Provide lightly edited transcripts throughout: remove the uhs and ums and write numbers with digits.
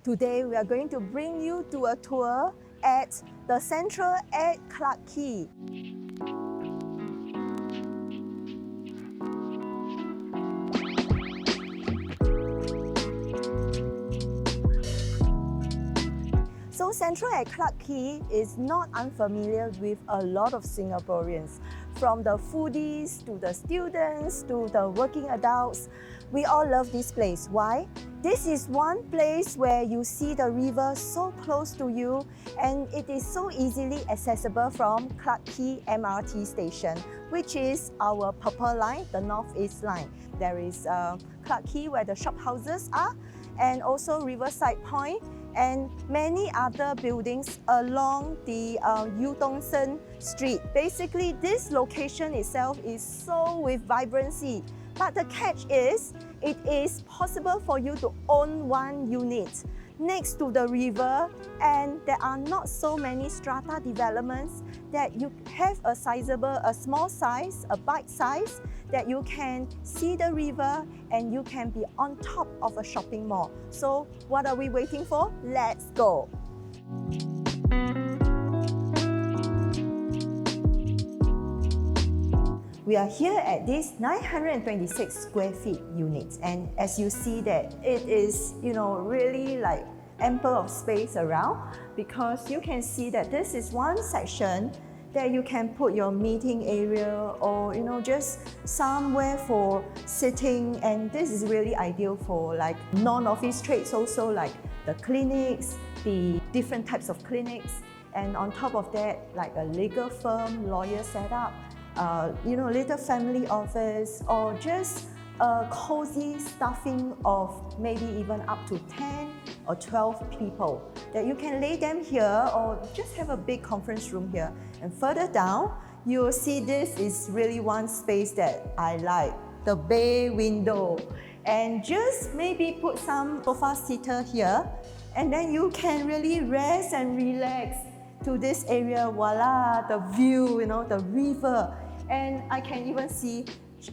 Today we are going to bring you to a tour at the Central Clarke Quay. So Central Clarke Quay is not unfamiliar with a lot of Singaporeans. From the foodies, to the students, to the working adults, we all love this place. Why? This is one place where you see the river so close to you, and it is so easily accessible from Clarke Quay MRT station, which is our purple line, the northeast line. There is Clarke Quay where the shop houses are, and also Riverside Point, and many other buildings along the Eu Tong Sen Street. Basically, this location itself is so with vibrancy. But the catch is, it is possible for you to own one unit next to the river, and there are not so many strata developments that you have a small size, a bite size, that you can see the river and you can be on top of a shopping mall. So what are we waiting for? Let's go! We are here at this 926 square feet unit, and as you see that it is, really like ample of space around, because you can see that this is one section that you can put your meeting area or just somewhere for sitting, and this is really ideal for like non-office trades also, like the clinics, the different types of clinics, and on top of that, like a legal firm, lawyer setup, little family office, or just a cozy staffing of maybe even up to 10 or 12 people that you can lay them here, or just have a big conference room here. And further down, you'll see this is really one space that I like, the bay window. And just maybe put some sofa seater here, and then you can really rest and relax to this area. Voila, the view, the river. And I can even see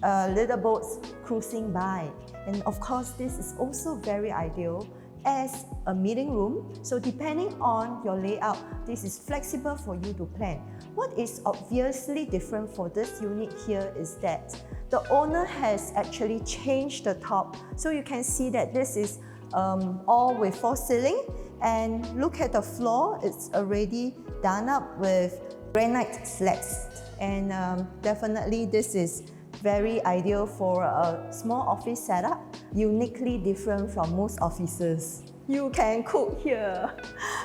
little boats cruising by. And of course, this is also very ideal as a meeting room. So depending on your layout, this is flexible for you to plan. What is obviously different for this unit here is that the owner has actually changed the top. So you can see that this is all with false ceiling, and look at the floor, it's already done up with granite slabs. And definitely this is very ideal for a small office setup, uniquely different from most offices. You can cook here.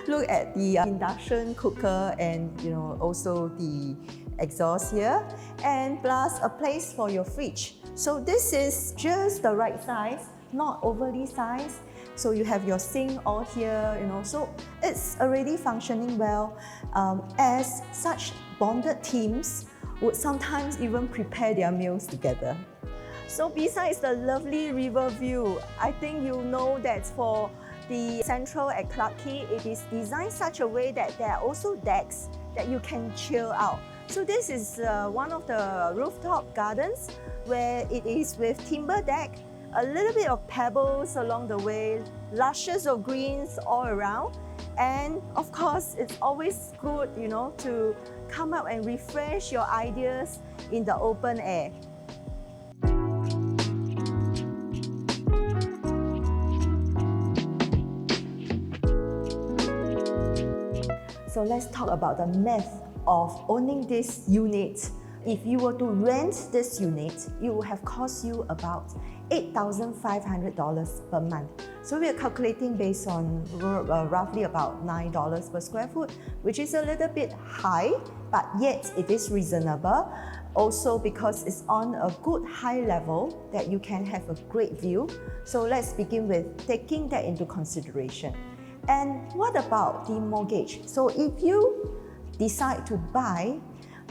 Look at the induction cooker, and also the exhaust here, and plus a place for your fridge. So this is just the right size, not overly sized. So you have your sink all here, so it's already functioning well, as such bonded teams would sometimes even prepare their meals together. So besides the lovely river view, I think you know that for the Central at Clarke Quay, it is designed such a way that there are also decks that you can chill out. So this is one of the rooftop gardens where it is with timber deck, a little bit of pebbles along the way, luscious of greens all around. And of course, it's always good, to come out and refresh your ideas in the open air. So let's talk about the math of owning this unit. If you were to rent this unit, it would have cost you about $8,500 per month. So we are calculating based on roughly about $9 per square foot, which is a little bit high, but yet it is reasonable. Also because it's on a good high level that you can have a great view. So let's begin with taking that into consideration. And what about the mortgage? So if you decide to buy,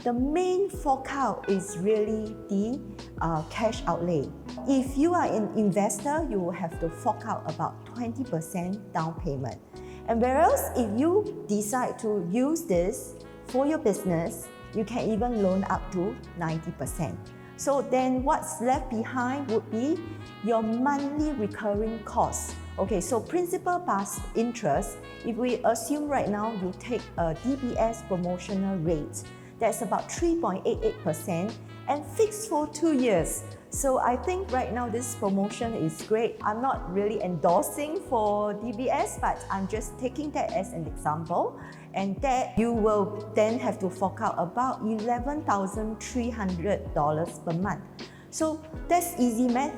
the main fork out is really the cash outlay. If you are an investor, you will have to fork out about 20% down payment. And whereas if you decide to use this for your business, you can even loan up to 90%. So then what's left behind would be your monthly recurring costs, Okay, so principal plus interest, if we assume right now you take a DBS promotional rate, that's about 3.88% and fixed for 2 years. So I think right now this promotion is great. I'm not really endorsing for DBS, but I'm just taking that as an example. And that you will then have to fork out about $11,300 per month. So that's easy math.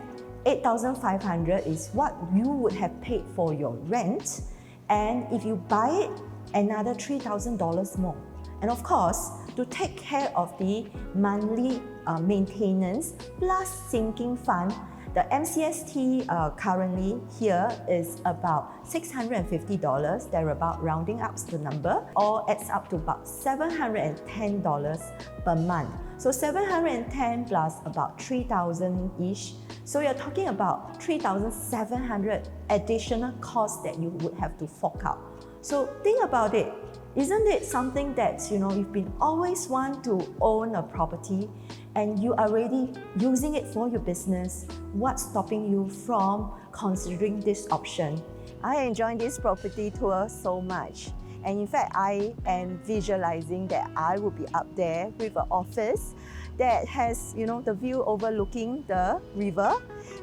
8,500 is what you would have paid for your rent, and if you buy it, another $3,000 more. And of course, to take care of the monthly maintenance plus sinking fund, the MCST currently here is about $650, thereabout, rounding up the number, all adds up to about $710 per month. So 710 plus about 3,000-ish. So you're talking about 3,700 additional costs that you would have to fork out. So think about it. Isn't it something that you've been always want to own a property and you are already using it for your business? What's stopping you from considering this option? I enjoy this property tour so much. And in fact, I am visualizing that I will be up there with an office that has, the view overlooking the river.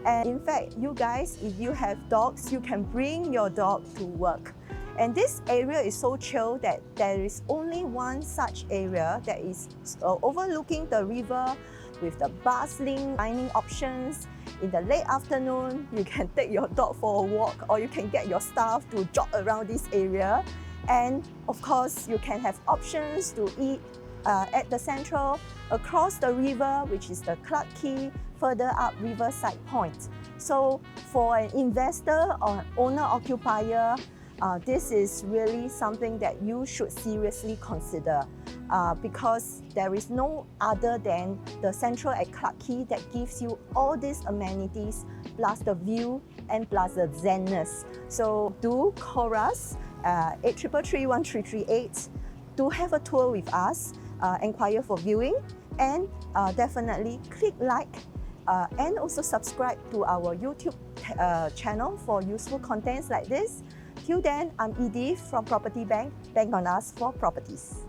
And in fact, you guys, if you have dogs, you can bring your dog to work. And this area is so chill that there is only one such area that is overlooking the river with the bustling dining options. In the late afternoon, you can take your dog for a walk, or you can get your staff to jog around this area. And of course, you can have options to eat at the Central, across the river, which is the Clarke Quay, further up Riverside Point. So for an investor or owner-occupier, this is really something that you should seriously consider because there is no other than the Central at Clarke Quay that gives you all these amenities, plus the view and plus the zenness. So do call us 83331338 to have a tour with us, inquire for viewing, and definitely click like and also subscribe to our YouTube channel for useful contents like this. Till then, I'm Edith from Property Bank. Bank on us for properties.